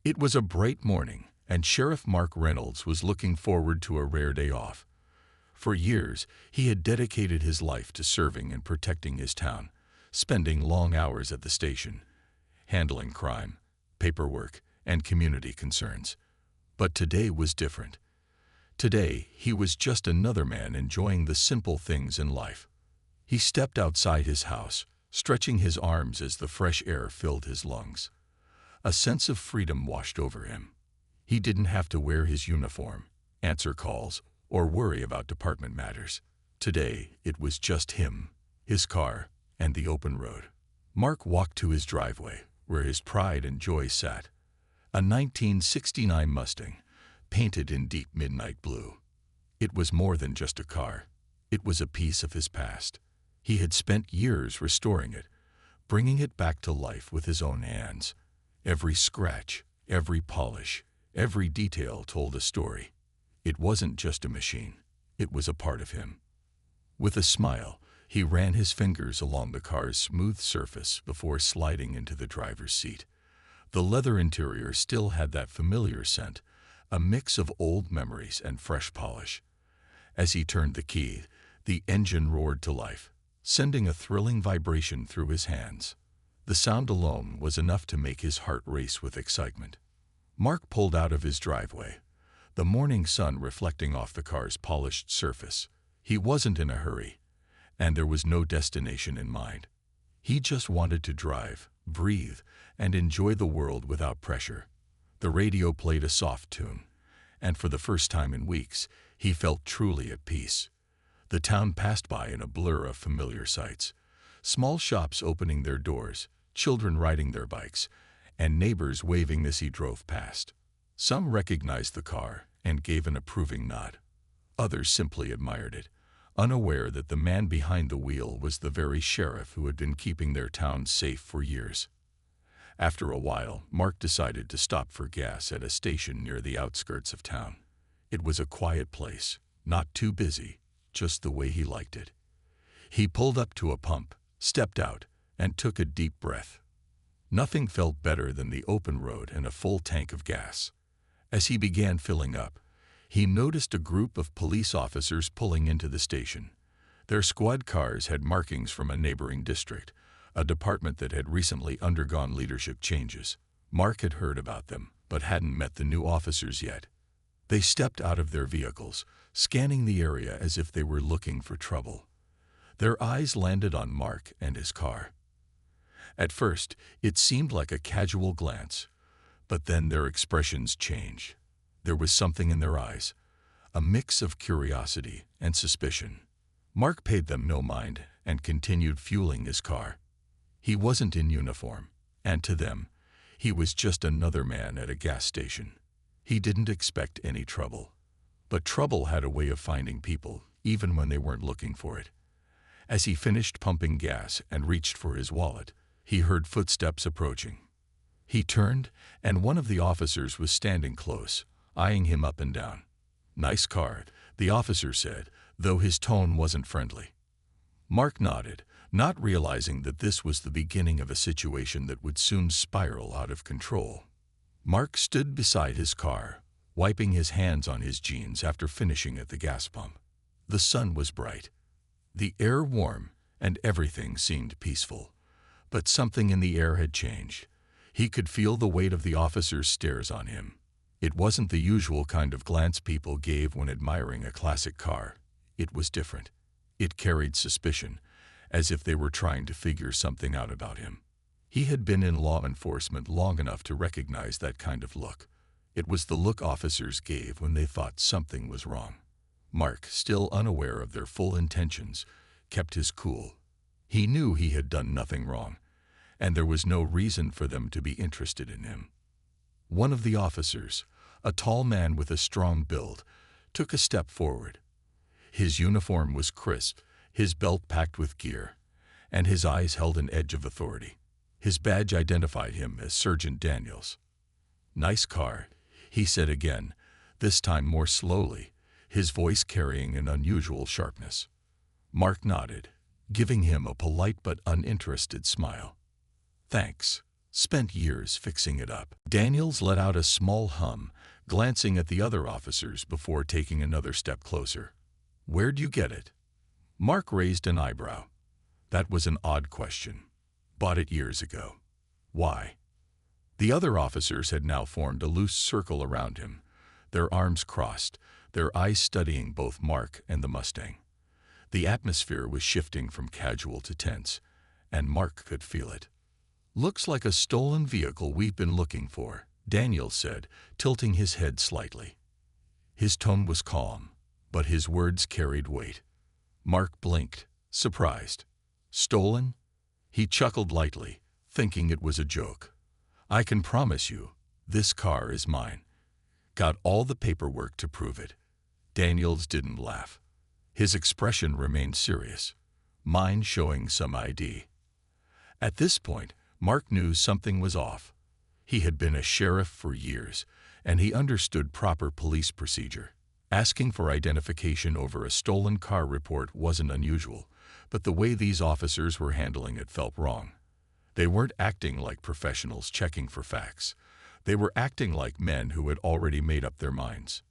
It was a bright morning, and Sheriff Mark Reynolds was looking forward to a rare day off. For years, he had dedicated his life to serving and protecting his town, spending long hours at the station, handling crime, paperwork, and community concerns. But today was different. Today, he was just another man enjoying the simple things in life. He stepped outside his house, stretching his arms as the fresh air filled his lungs. A sense of freedom washed over him. He didn't have to wear his uniform, answer calls, or worry about department matters. Today, it was just him, his car, and the open road. Mark walked to his driveway, where his pride and joy sat. A 1969 Mustang, painted in deep midnight blue. It was more than just a car. It was a piece of his past. He had spent years restoring it, bringing it back to life with his own hands. Every scratch, every polish, every detail told a story. It wasn't just a machine. It was a part of him. With a smile, he ran his fingers along the car's smooth surface before sliding into the driver's seat. The leather interior still had that familiar scent, a mix of old memories and fresh polish. As he turned the key, the engine roared to life, sending a thrilling vibration through his hands. The sound alone was enough to make his heart race with excitement. Mark pulled out of his driveway, the morning sun reflecting off the car's polished surface. He wasn't in a hurry, and there was no destination in mind. He just wanted to drive, breathe, and enjoy the world without pressure. The radio played a soft tune, and for the first time in weeks, he felt truly at peace. The town passed by in a blur of familiar sights. Small shops opening their doors, children riding their bikes, and neighbors waving as he drove past. Some recognized the car and gave an approving nod. Others simply admired it, unaware that the man behind the wheel was the very sheriff who had been keeping their town safe for years. After a while, Mark decided to stop for gas at a station near the outskirts of town. It was a quiet place, not too busy, just the way he liked it. He pulled up to a pump, stepped out, and took a deep breath. Nothing felt better than the open road and a full tank of gas. As he began filling up, he noticed a group of police officers pulling into the station. Their squad cars had markings from a neighboring district, a department that had recently undergone leadership changes. Mark had heard about them, but hadn't met the new officers yet. They stepped out of their vehicles, scanning the area as if they were looking for trouble. Their eyes landed on Mark and his car. At first, it seemed like a casual glance, but then their expressions changed. There was something in their eyes, a mix of curiosity and suspicion. Mark paid them no mind and continued fueling his car. He wasn't in uniform, and to them, he was just another man at a gas station. He didn't expect any trouble. But trouble had a way of finding people, even when they weren't looking for it. As he finished pumping gas and reached for his wallet, he heard footsteps approaching. He turned, and one of the officers was standing close, eyeing him up and down. "Nice car," the officer said, though his tone wasn't friendly. Mark nodded, not realizing that this was the beginning of a situation that would soon spiral out of control. Mark stood beside his car, wiping his hands on his jeans after finishing at the gas pump. The sun was bright, the air warm, and everything seemed peaceful. But something in the air had changed. He could feel the weight of the officer's stares on him. It wasn't the usual kind of glance people gave when admiring a classic car. It was different. It carried suspicion, as if they were trying to figure something out about him. He had been in law enforcement long enough to recognize that kind of look. It was the look officers gave when they thought something was wrong. Mark, still unaware of their full intentions, kept his cool. He knew he had done nothing wrong, and there was no reason for them to be interested in him. One of the officers, a tall man with a strong build, took a step forward. His uniform was crisp, his belt packed with gear, and his eyes held an edge of authority. His badge identified him as Sergeant Daniels. "Nice car," he said again, this time more slowly, his voice carrying an unusual sharpness. Mark nodded, giving him a polite but uninterested smile. "Thanks," spent years fixing it up. Daniels let out a small hum, glancing at the other officers before taking another step closer. Where'd you get it? Mark raised an eyebrow. That was an odd question. Bought it years ago. Why? The other officers had now formed a loose circle around him, their arms crossed, their eyes studying both Mark and the Mustang. The atmosphere was shifting from casual to tense, and Mark could feel it. Looks like a stolen vehicle we've been looking for, Daniel said, tilting his head slightly. His tone was calm, but his words carried weight. Mark blinked, surprised. Stolen? He chuckled lightly, thinking it was a joke. I can promise you, this car is mine. Got all the paperwork to prove it. Daniels didn't laugh. His expression remained serious, mine showing some ID. At this point, Mark knew something was off. He had been a sheriff for years, and he understood proper police procedure. Asking for identification over a stolen car report wasn't unusual, but the way these officers were handling it felt wrong. They weren't acting like professionals checking for facts. They were acting like men who had already made up their minds.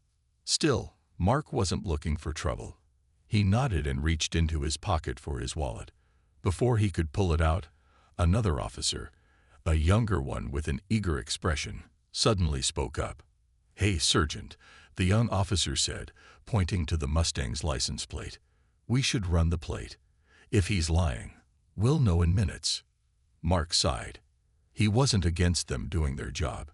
Still, Mark wasn't looking for trouble. He nodded and reached into his pocket for his wallet. Before he could pull it out, another officer, a younger one with an eager expression, suddenly spoke up. Hey, Sergeant, the young officer said, pointing to the Mustang's license plate. We should run the plate. If he's lying, we'll know in minutes. Mark sighed. He wasn't against them doing their job,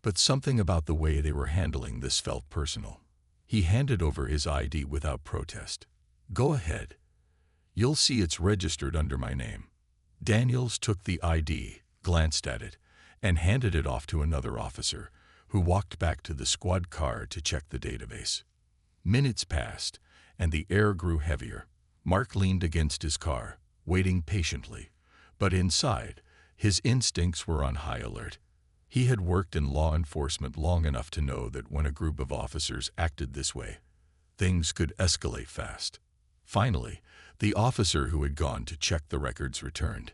but something about the way they were handling this felt personal. He handed over his ID without protest. Go ahead. You'll see it's registered under my name. Daniels took the ID, glanced at it, and handed it off to another officer, who walked back to the squad car to check the database. Minutes passed, and the air grew heavier. Mark leaned against his car, waiting patiently, but inside, his instincts were on high alert. He had worked in law enforcement long enough to know that when a group of officers acted this way, things could escalate fast. Finally, the officer who had gone to check the records returned.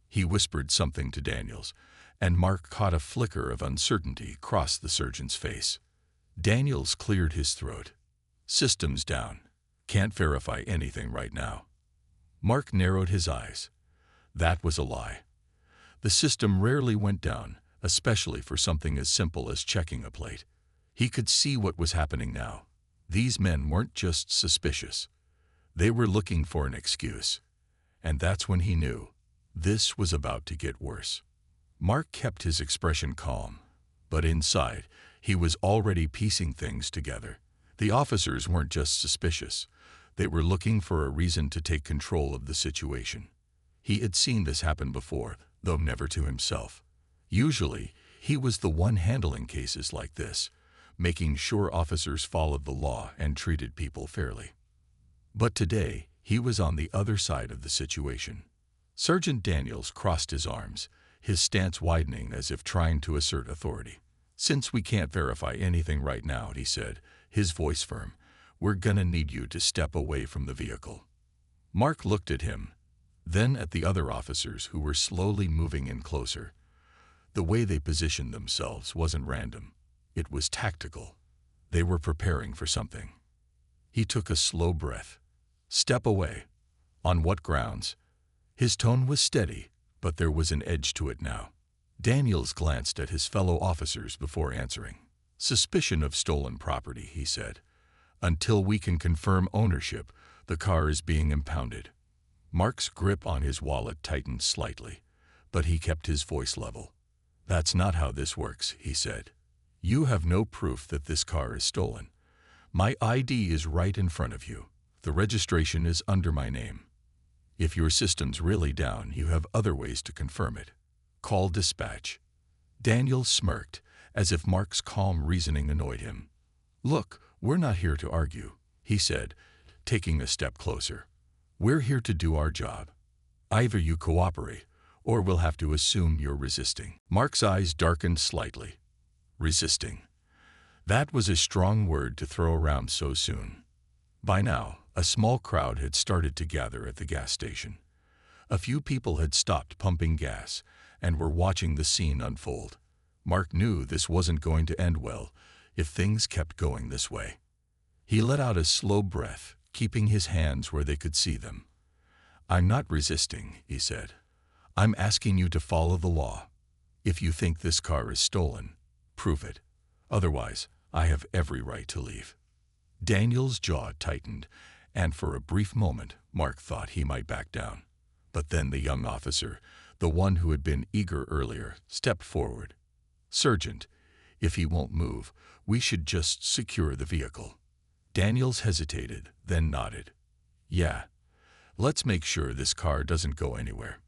He whispered something to Daniels, and Mark caught a flicker of uncertainty cross the surgeon's face. Daniels cleared his throat. Systems down. Can't verify anything right now. Mark narrowed his eyes. That was a lie. The system rarely went down, especially for something as simple as checking a plate. He could see what was happening now. These men weren't just suspicious. They were looking for an excuse. And that's when he knew this was about to get worse. Mark kept his expression calm, but inside, he was already piecing things together. The officers weren't just suspicious. They were looking for a reason to take control of the situation. He had seen this happen before, though never to himself. Usually, he was the one handling cases like this, making sure officers followed the law and treated people fairly. But today, he was on the other side of the situation. Sergeant Daniels crossed his arms, his stance widening as if trying to assert authority. Since we can't verify anything right now, he said, his voice firm, we're gonna need you to step away from the vehicle. Mark looked at him, then at the other officers who were slowly moving in closer. The way they positioned themselves wasn't random. It was tactical. They were preparing for something. He took a slow breath. Step away. On what grounds? His tone was steady, but there was an edge to it now. Daniels glanced at his fellow officers before answering. Suspicion of stolen property, he said. Until we can confirm ownership, the car is being impounded. Mark's grip on his wallet tightened slightly, but he kept his voice level. That's not how this works, he said. You have no proof that this car is stolen. My ID is right in front of you. The registration is under my name. If your system's really down, you have other ways to confirm it. Call dispatch. Daniel smirked, as if Mark's calm reasoning annoyed him. Look, we're not here to argue, he said, taking a step closer. We're here to do our job. Either you cooperate, or we'll have to assume you're resisting. Mark's eyes darkened slightly. Resisting. That was a strong word to throw around so soon. By now, a small crowd had started to gather at the gas station. A few people had stopped pumping gas, and were watching the scene unfold. Mark knew this wasn't going to end well if things kept going this way. He let out a slow breath, keeping his hands where they could see them. "I'm not resisting," he said. "I'm asking you to follow the law. If you think this car is stolen, prove it. Otherwise, I have every right to leave." Daniel's jaw tightened, and for a brief moment, Mark thought he might back down. But then the young officer, the one who had been eager earlier, stepped forward. "Sergeant, if he won't move, we should just secure the vehicle." Daniels hesitated, then nodded. "Yeah, let's make sure this car doesn't go anywhere."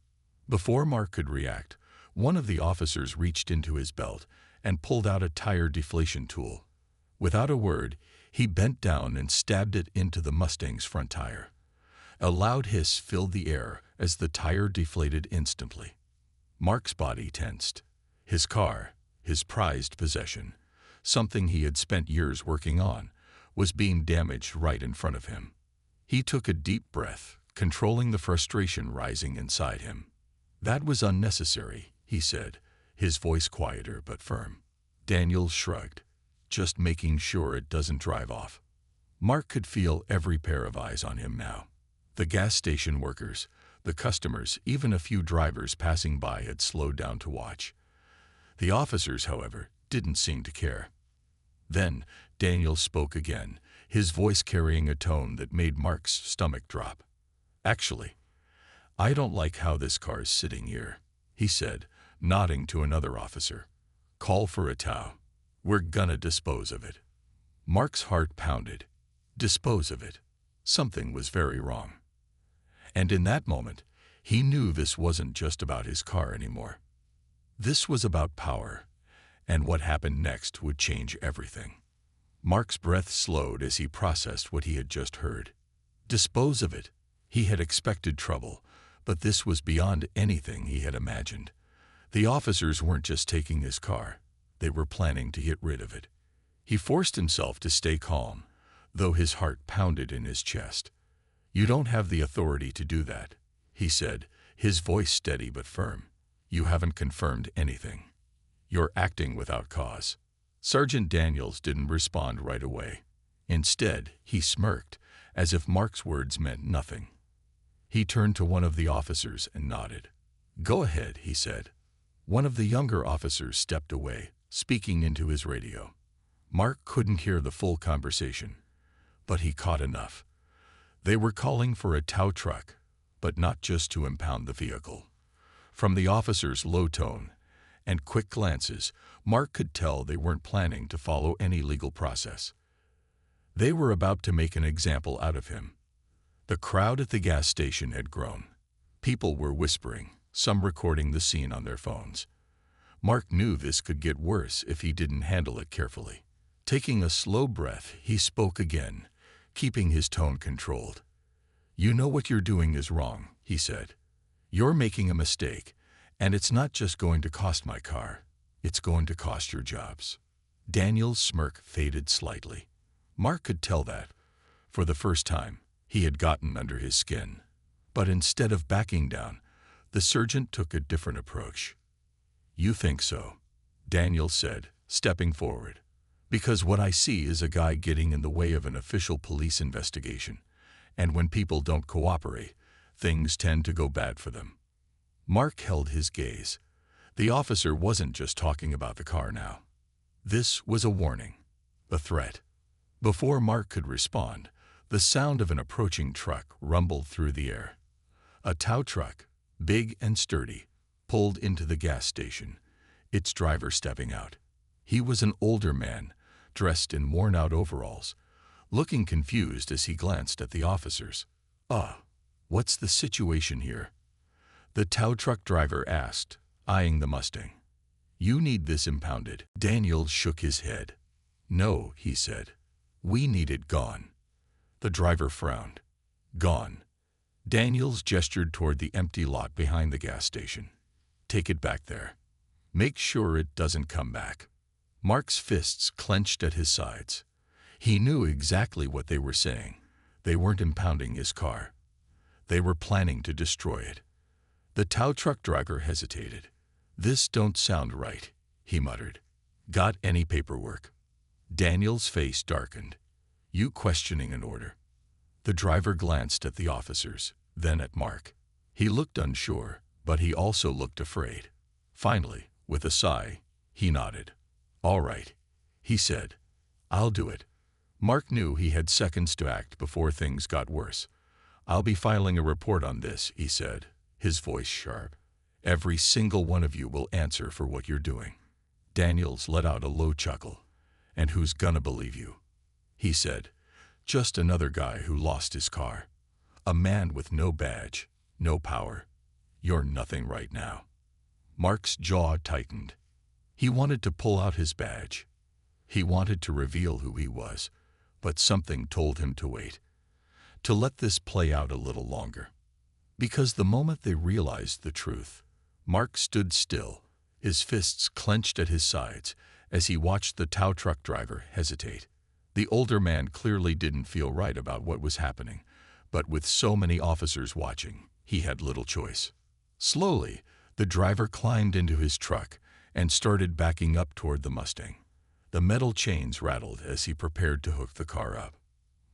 Before Mark could react, one of the officers reached into his belt and pulled out a tire deflation tool. Without a word, he bent down and stabbed it into the Mustang's front tire. A loud hiss filled the air as the tire deflated instantly. Mark's body tensed. His car, his prized possession, something he had spent years working on, was being damaged right in front of him. He took a deep breath, controlling the frustration rising inside him. "That was unnecessary," he said, his voice quieter but firm. Daniels shrugged, "Just making sure it doesn't drive off." Mark could feel every pair of eyes on him now. The gas station workers, the customers, even a few drivers passing by had slowed down to watch. The officers, however, didn't seem to care. Then Daniel spoke again, his voice carrying a tone that made Mark's stomach drop. "Actually, I don't like how this car's sitting here," he said, nodding to another officer. "Call for a tow. We're gonna dispose of it." Mark's heart pounded. Dispose of it. Something was very wrong. And in that moment, he knew this wasn't just about his car anymore. This was about power, and what happened next would change everything. Mark's breath slowed as he processed what he had just heard. Dispose of it. He had expected trouble, but this was beyond anything he had imagined. The officers weren't just taking his car. They were planning to get rid of it. He forced himself to stay calm, though his heart pounded in his chest. "You don't have the authority to do that," he said, his voice steady but firm. "You haven't confirmed anything. You're acting without cause." Sergeant Daniels didn't respond right away. Instead, he smirked, as if Mark's words meant nothing. He turned to one of the officers and nodded. "Go ahead," he said. One of the younger officers stepped away, speaking into his radio. Mark couldn't hear the full conversation, but he caught enough. They were calling for a tow truck, but not just to impound the vehicle. From the officer's low tone and quick glances, Mark could tell they weren't planning to follow any legal process. They were about to make an example out of him. The crowd at the gas station had grown. People were whispering, some recording the scene on their phones. Mark knew this could get worse if he didn't handle it carefully. Taking a slow breath, he spoke again, keeping his tone controlled. "You know what you're doing is wrong," he said. "You're making a mistake, and it's not just going to cost my car. It's going to cost your jobs." Daniel's smirk faded slightly. Mark could tell that, for the first time, he had gotten under his skin. But instead of backing down, the sergeant took a different approach. "You think so," Daniel said, stepping forward. "Because what I see is a guy getting in the way of an official police investigation, and when people don't cooperate, things tend to go bad for them." Mark held his gaze. The officer wasn't just talking about the car now. This was a warning, a threat. Before Mark could respond, the sound of an approaching truck rumbled through the air. A tow truck, big and sturdy, pulled into the gas station, its driver stepping out. He was an older man, dressed in worn-out overalls, looking confused as he glanced at the officers. What's the situation here?" the tow truck driver asked, eyeing the Mustang. "You need this impounded." Daniel shook his head. "No," he said. "We need it gone." The driver frowned. "Gone." Daniels gestured toward the empty lot behind the gas station. "Take it back there. Make sure it doesn't come back." Mark's fists clenched at his sides. He knew exactly what they were saying. They weren't impounding his car. They were planning to destroy it. The tow truck driver hesitated. "This don't sound right," he muttered. "Got any paperwork?" Daniel's face darkened. "You questioning an order?" The driver glanced at the officers, then at Mark. He looked unsure, but he also looked afraid. Finally, with a sigh, he nodded. "All right," he said. "I'll do it." Mark knew he had seconds to act before things got worse. "I'll be filing a report on this," he said, his voice sharp. "Every single one of you will answer for what you're doing." Daniels let out a low chuckle. "And who's gonna believe you?" he said. "Just another guy who lost his car. A man with no badge, no power. You're nothing right now." Mark's jaw tightened. He wanted to pull out his badge. He wanted to reveal who he was, but something told him to wait, to let this play out a little longer. Because the moment they realized the truth, Mark stood still, his fists clenched at his sides, as he watched the tow truck driver hesitate. The older man clearly didn't feel right about what was happening, but with so many officers watching, he had little choice. Slowly, the driver climbed into his truck and started backing up toward the Mustang. The metal chains rattled as he prepared to hook the car up.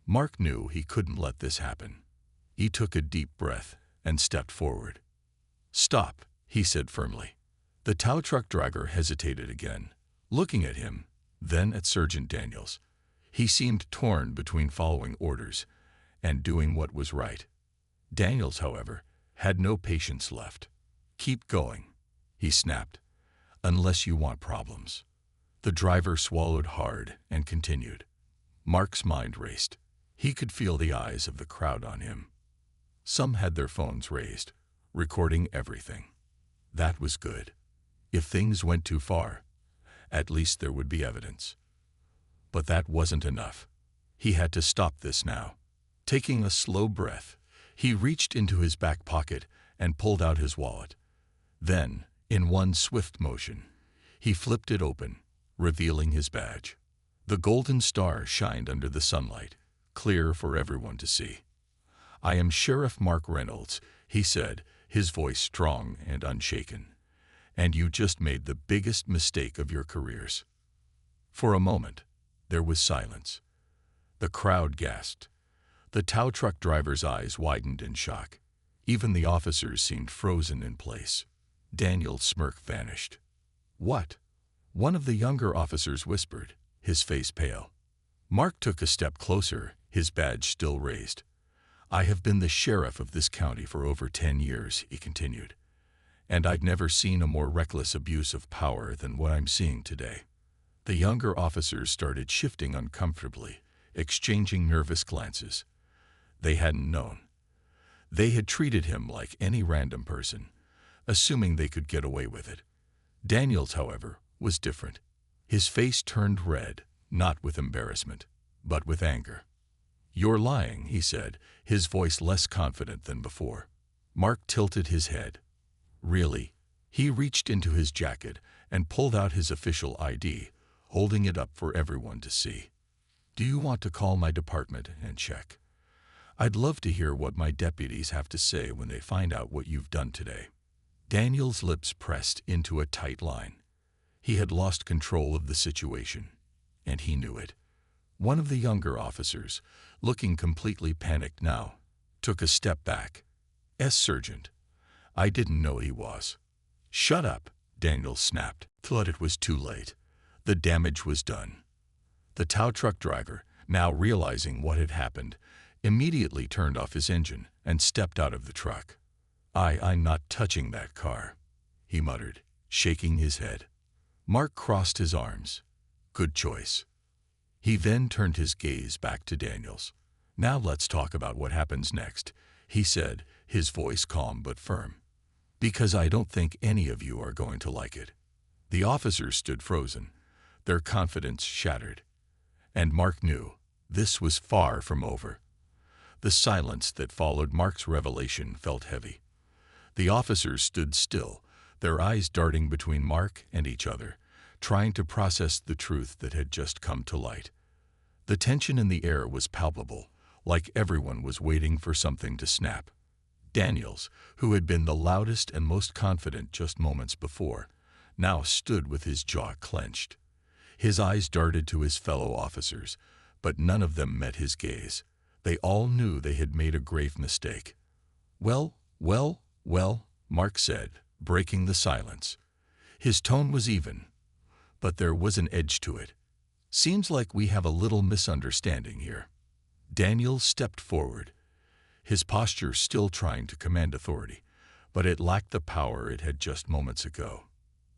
Mark knew he couldn't let this happen. He took a deep breath and stepped forward. "Stop," he said firmly. The tow truck driver hesitated again, looking at him, then at Sergeant Daniels. He seemed torn between following orders and doing what was right. Daniels, however, had no patience left. "Keep going," he snapped, "unless you want problems." The driver swallowed hard and continued. Mark's mind raced. He could feel the eyes of the crowd on him. Some had their phones raised, recording everything. That was good. If things went too far, at least there would be evidence. But that wasn't enough. He had to stop this now. Taking a slow breath, he reached into his back pocket and pulled out his wallet. Then, in one swift motion, he flipped it open, revealing his badge. The golden star shined under the sunlight, clear for everyone to see. "I am Sheriff Mark Reynolds," he said, his voice strong and unshaken. "And you just made the biggest mistake of your careers." For a moment, there was silence. The crowd gasped. The tow truck driver's eyes widened in shock. Even the officers seemed frozen in place. Daniel's smirk vanished. "What?" one of the younger officers whispered, his face pale. Mark took a step closer, his badge still raised. "I have been the sheriff of this county for over 10 years, he continued. "And I've never seen a more reckless abuse of power than what I'm seeing today." The younger officers started shifting uncomfortably, exchanging nervous glances. They hadn't known. They had treated him like any random person, assuming they could get away with it. Daniels, however, was different. His face turned red, not with embarrassment, but with anger. "You're lying," he said, his voice less confident than before. Mark tilted his head. "Really?" He reached into his jacket and pulled out his official ID, holding it up for everyone to see. "Do you want to call my department and check? I'd love to hear what my deputies have to say when they find out what you've done today." Daniel's lips pressed into a tight line. He had lost control of the situation, and he knew it. One of the younger officers, looking completely panicked now, took a step back. "Sergeant, I didn't know he was." "Shut up," Daniels snapped. But it was too late. The damage was done. The tow truck driver, now realizing what had happened, immediately turned off his engine and stepped out of the truck. I'm not touching that car," he muttered, shaking his head. Mark crossed his arms. "Good choice." He then turned his gaze back to Daniels. "Now let's talk about what happens next," he said, his voice calm but firm. "Because I don't think any of you are going to like it." The officers stood frozen, their confidence shattered. And Mark knew this was far from over. The silence that followed Mark's revelation felt heavy. The officers stood still, their eyes darting between Mark and each other, trying to process the truth that had just come to light. The tension in the air was palpable, like everyone was waiting for something to snap. Daniels, who had been the loudest and most confident just moments before, now stood with his jaw clenched. His eyes darted to his fellow officers, but none of them met his gaze. They all knew they had made a grave mistake. "Well, well, well," Mark said, breaking the silence. His tone was even, but there was an edge to it. "Seems like we have a little misunderstanding here." Daniel stepped forward, his posture still trying to command authority, but it lacked the power it had just moments ago.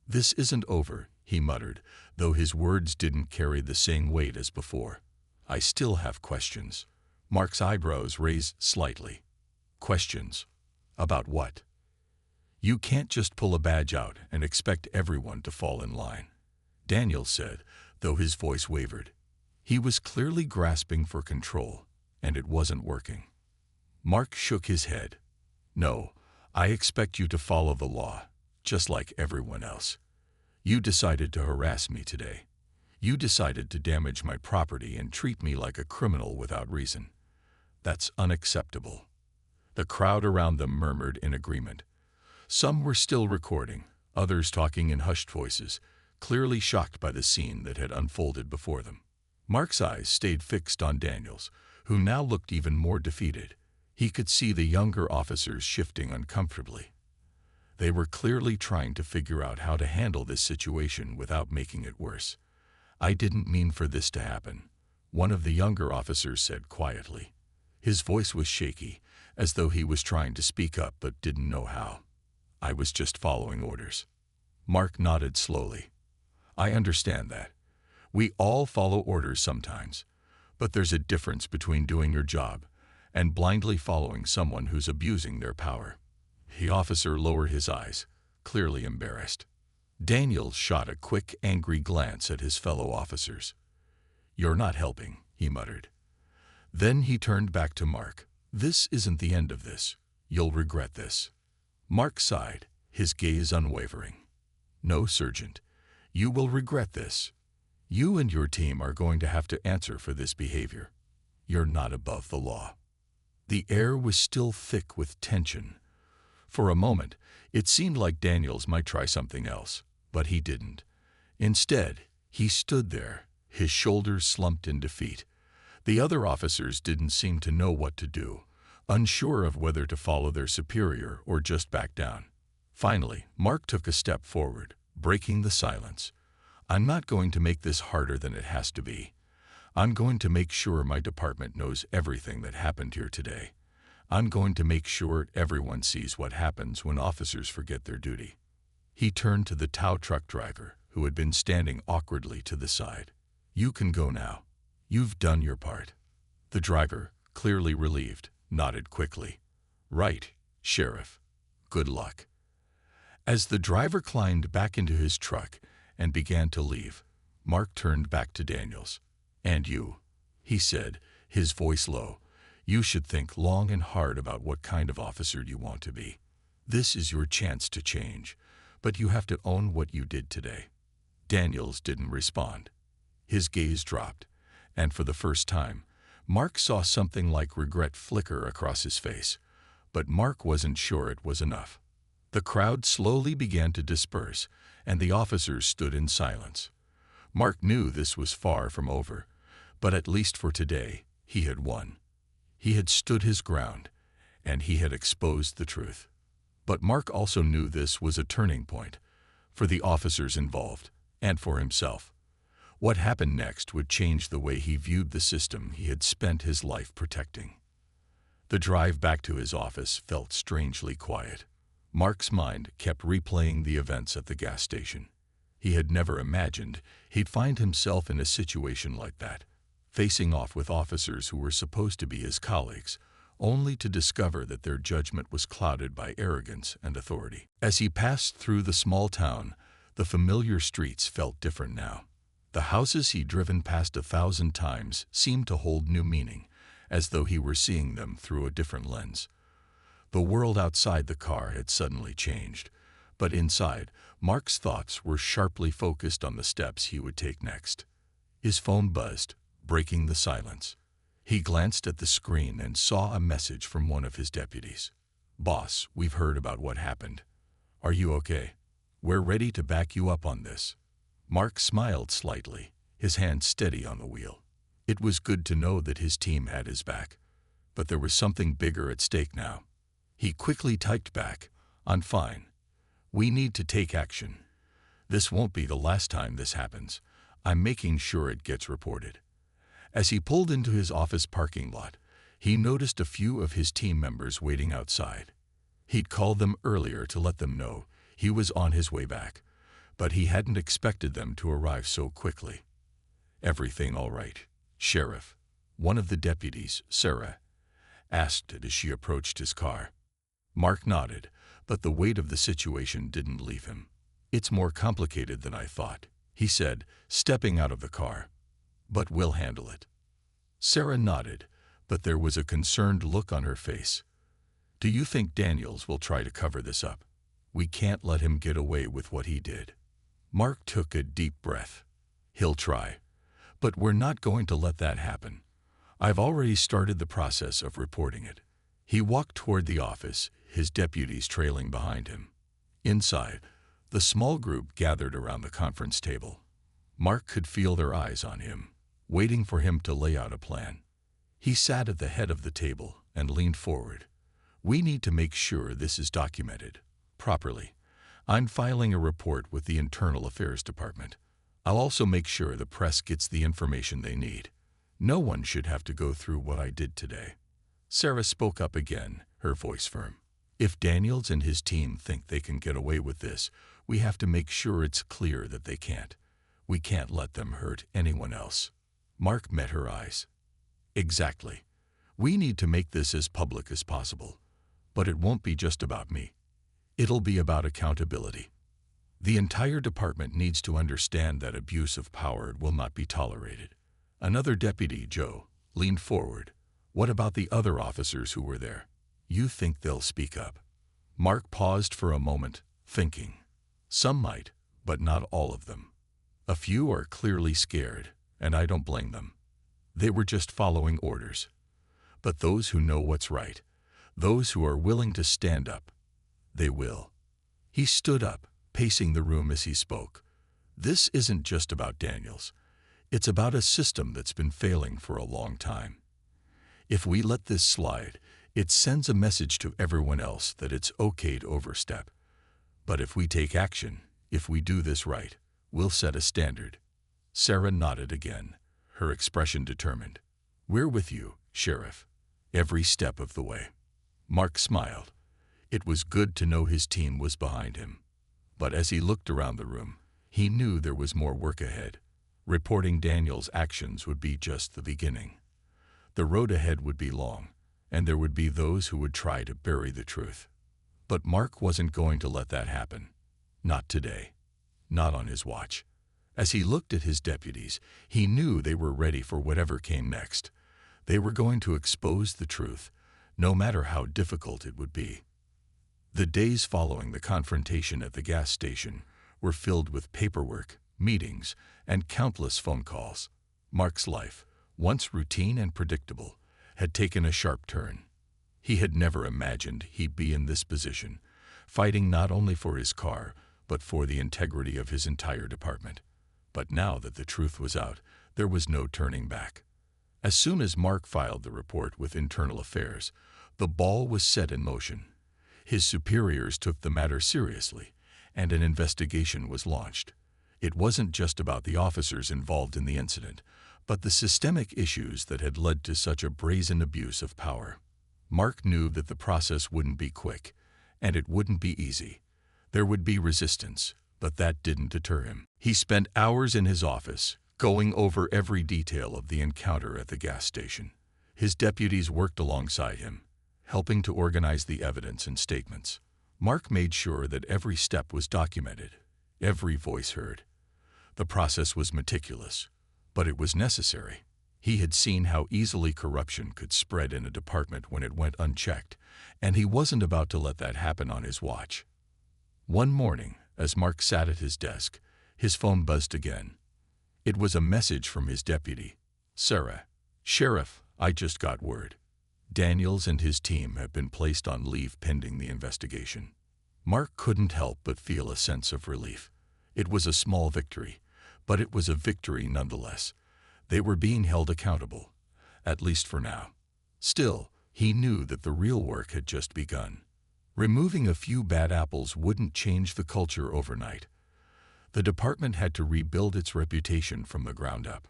"This isn't over," he muttered, though his words didn't carry the same weight as before. "I still have questions." Mark's eyebrows raised slightly. "Questions? About what?" "You can't just pull a badge out and expect everyone to fall in line," Daniel said, though his voice wavered. He was clearly grasping for control, and it wasn't working. Mark shook his head. "No, I expect you to follow the law, just like everyone else. You decided to harass me today. You decided to damage my property and treat me like a criminal without reason. That's unacceptable." The crowd around them murmured in agreement. Some were still recording, others talking in hushed voices, clearly shocked by the scene that had unfolded before them. Mark's eyes stayed fixed on Daniel's, who now looked even more defeated. He could see the younger officers shifting uncomfortably. They were clearly trying to figure out how to handle this situation without making it worse. "I didn't mean for this to happen," one of the younger officers said quietly. His voice was shaky, as though he was trying to speak up but didn't know how. "I was just following orders." Mark nodded slowly. "I understand that. We all follow orders sometimes, but there's a difference between doing your job and blindly following someone who's abusing their power." The officer lowered his eyes, clearly embarrassed. Daniel shot a quick, angry glance at his fellow officers. "You're not helping," he muttered. Then he turned back to Mark. "This isn't the end of this. You'll regret this." Mark sighed, his gaze unwavering. "No, Sergeant, you will regret this. You and your team are going to have to answer for this behavior. You're not above the law." The air was still thick with tension. For a moment, it seemed like Daniels might try something else, but he didn't. Instead, he stood there, his shoulders slumped in defeat. The other officers didn't seem to know what to do, unsure of whether to follow their superior or just back down. Finally, Mark took a step forward, breaking the silence. "I'm not going to make this harder than it has to be. I'm going to make sure my department knows everything that happened here today. I'm going to make sure everyone sees what happens when officers forget their duty." He turned to the tow truck driver, who had been standing awkwardly to the side. "You can go now. You've done your part." The driver, clearly relieved, nodded quickly. "Right, Sheriff. Good luck." As the driver climbed back into his truck and began to leave, Mark turned back to Daniels. "And you," he said, his voice low, "you should think long and hard about what kind of officer you want to be. This is your chance to change, but you have to own what you did today." Daniels didn't respond. His gaze dropped, and for the first time, Mark saw something like regret flicker across his face, but Mark wasn't sure it was enough. The crowd slowly began to disperse, and the officers stood in silence. Mark knew this was far from over, but at least for today, he had won. He had stood his ground, and he had exposed the truth. But Mark also knew this was a turning point, for the officers involved, and for himself. What happened next would change the way he viewed the system he had spent his life protecting. The drive back to his office felt strangely quiet. Mark's mind kept replaying the events at the gas station. He had never imagined he'd find himself in a situation like that, facing off with officers who were supposed to be his colleagues, only to discover that their judgment was clouded by arrogance and authority. As he passed through the small town, the familiar streets felt different now. The houses he'd driven past 1,000 times seemed to hold new meaning, as though he were seeing them through a different lens. The world outside the car had suddenly changed, but inside, Mark's thoughts were sharply focused on the steps he would take next. His phone buzzed, breaking the silence. He glanced at the screen and saw a message from one of his deputies. "Boss, we've heard about what happened. Are you okay?" We're ready to back you up on this. Mark smiled slightly, his hand steady on the wheel. It was good to know that his team had his back, but there was something bigger at stake now. He quickly typed back, "I'm fine. We need to take action. This won't be the last time this happens. I'm making sure it gets reported." As he pulled into his office parking lot, he noticed a few of his team members waiting outside. He'd called them earlier to let them know he was on his way back, but he hadn't expected them to arrive so quickly. "Everything all right, Sheriff?" one of the deputies, Sarah, asked as she approached his car. Mark nodded, but the weight of the situation didn't leave him. "It's more complicated than I thought," he said, stepping out of the car. "But we'll handle it." Sarah nodded, but there was a concerned look on her face. "Do you think Daniels will try to cover this up? We can't let him get away with what he did." Mark took a deep breath. "He'll try, but we're not going to let that happen. I've already started the process of reporting it." He walked toward the office, his deputies trailing behind him. Inside, the small group gathered around the conference table. Mark could feel their eyes on him, waiting for him to lay out a plan. He sat at the head of the table and leaned forward. "We need to make sure this is documented properly. I'm filing a report with the Internal Affairs Department. I'll also make sure the press gets the information they need. No one should have to go through what I did today." Sarah spoke up again, her voice firm. "If Daniels and his team think they can get away with this, we have to make sure it's clear that they can't. We can't let them hurt anyone else." Mark met her eyes. "Exactly. We need to make this as public as possible. But it won't be just about me. It'll be about accountability. The entire department needs to understand that abuse of power will not be tolerated." Another deputy, Joe, leaned forward. "What about the other officers who were there? You think they'll speak up?" Mark paused for a moment, thinking. "Some might, but not all of them. A few are clearly scared, and I don't blame them. They were just following orders. But those who know what's right, those who are willing to stand up, they will." He stood up, pacing the room as he spoke. "This isn't just about Daniels. It's about a system that's been failing for a long time. If we let this slide, it sends a message to everyone else that it's okay to overstep. But if we take action, if we do this right, we'll set a standard." Sarah nodded again, her expression determined. "We're with you, Sheriff, every step of the way." Mark smiled. It was good to know his team was behind him. But as he looked around the room, he knew there was more work ahead. Reporting Daniels' actions would be just the beginning. The road ahead would be long, and there would be those who would try to bury the truth. But Mark wasn't going to let that happen. Not today. Not on his watch. As he looked at his deputies, he knew they were ready for whatever came next. They were going to expose the truth, no matter how difficult it would be. The days following the confrontation at the gas station were filled with paperwork, meetings, and countless phone calls. Mark's life, once routine and predictable, had taken a sharp turn. He had never imagined he'd be in this position, fighting not only for his car, but for the integrity of his entire department. But now that the truth was out, there was no turning back. As soon as Mark filed the report with Internal Affairs, the ball was set in motion. His superiors took the matter seriously, and an investigation was launched. It wasn't just about the officers involved in the incident, but the systemic issues that had led to such a brazen abuse of power. Mark knew that the process wouldn't be quick, and it wouldn't be easy. There would be resistance, but that didn't deter him. He spent hours in his office, going over every detail of the encounter at the gas station. His deputies worked alongside him, helping to organize the evidence and statements. Mark made sure that every step was documented, every voice heard. The process was meticulous, but it was necessary. He had seen how easily corruption could spread in a department when it went unchecked, and he wasn't about to let that happen on his watch. One morning, as Mark sat at his desk, his phone buzzed again. It was a message from his deputy, Sarah. "Sheriff, I just got word. Daniels and his team have been placed on leave pending the investigation." Mark couldn't help but feel a sense of relief. It was a small victory, but it was a victory nonetheless. They were being held accountable, at least for now. Still, he knew that the real work had just begun. Removing a few bad apples wouldn't change the culture overnight. The department had to rebuild its reputation from the ground up.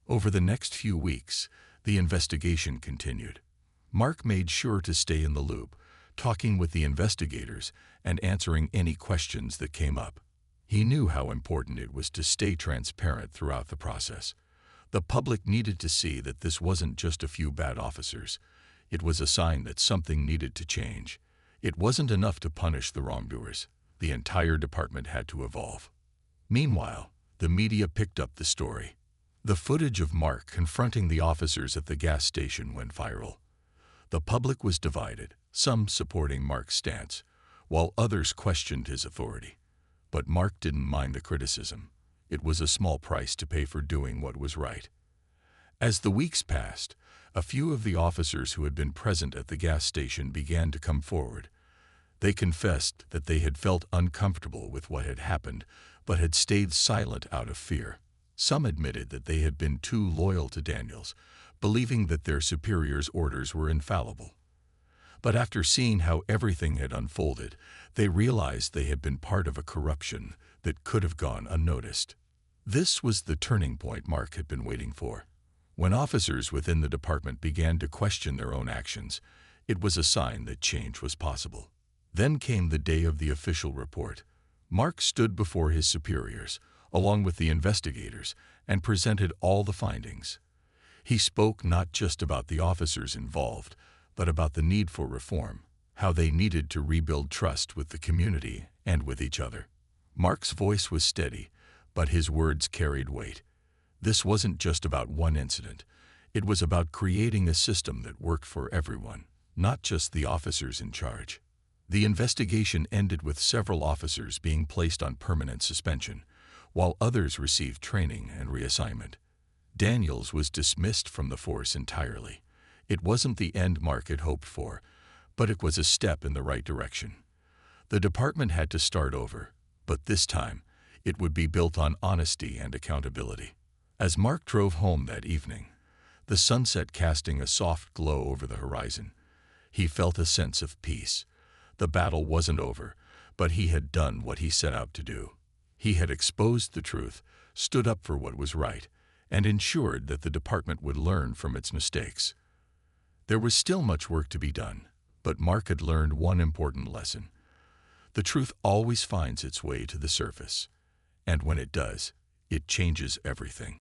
Over the next few weeks, the investigation continued. Mark made sure to stay in the loop, talking with the investigators and answering any questions that came up. He knew how important it was to stay transparent throughout the process. The public needed to see that this wasn't just a few bad officers. It was a sign that something needed to change. It wasn't enough to punish the wrongdoers. The entire department had to evolve. Meanwhile, the media picked up the story. The footage of Mark confronting the officers at the gas station went viral. The public was divided, some supporting Mark's stance, while others questioned his authority. But Mark didn't mind the criticism. It was a small price to pay for doing what was right. As the weeks passed, a few of the officers who had been present at the gas station began to come forward. They confessed that they had felt uncomfortable with what had happened, but had stayed silent out of fear. Some admitted that they had been too loyal to Daniels, believing that their superiors' orders were infallible. But after seeing how everything had unfolded, they realized they had been part of a corruption that could have gone unnoticed. This was the turning point Mark had been waiting for. When officers within the department began to question their own actions, it was a sign that change was possible. Then came the day of the official report. Mark stood before his superiors, along with the investigators, and presented all the findings. He spoke not just about the officers involved, but about the need for reform, how they needed to rebuild trust with the community and with each other. Mark's voice was steady, but his words carried weight. This wasn't just about one incident. It was about creating a system that worked for everyone, not just the officers in charge. The investigation ended with several officers being placed on permanent suspension, while others received training and reassignment. Daniels was dismissed from the force entirely. It wasn't the end Mark had hoped for, but it was a step in the right direction. The department had to start over, but this time, it would be built on honesty and accountability. As Mark drove home that evening, the sunset casting a soft glow over the horizon, he felt a sense of peace. The battle wasn't over, but he had done what he set out to do. He had exposed the truth, stood up for what was right, and ensured that the department would learn from its mistakes. There was still much work to be done, but Mark had learned one important lesson. The truth always finds its way to the surface, and when it does, it changes everything.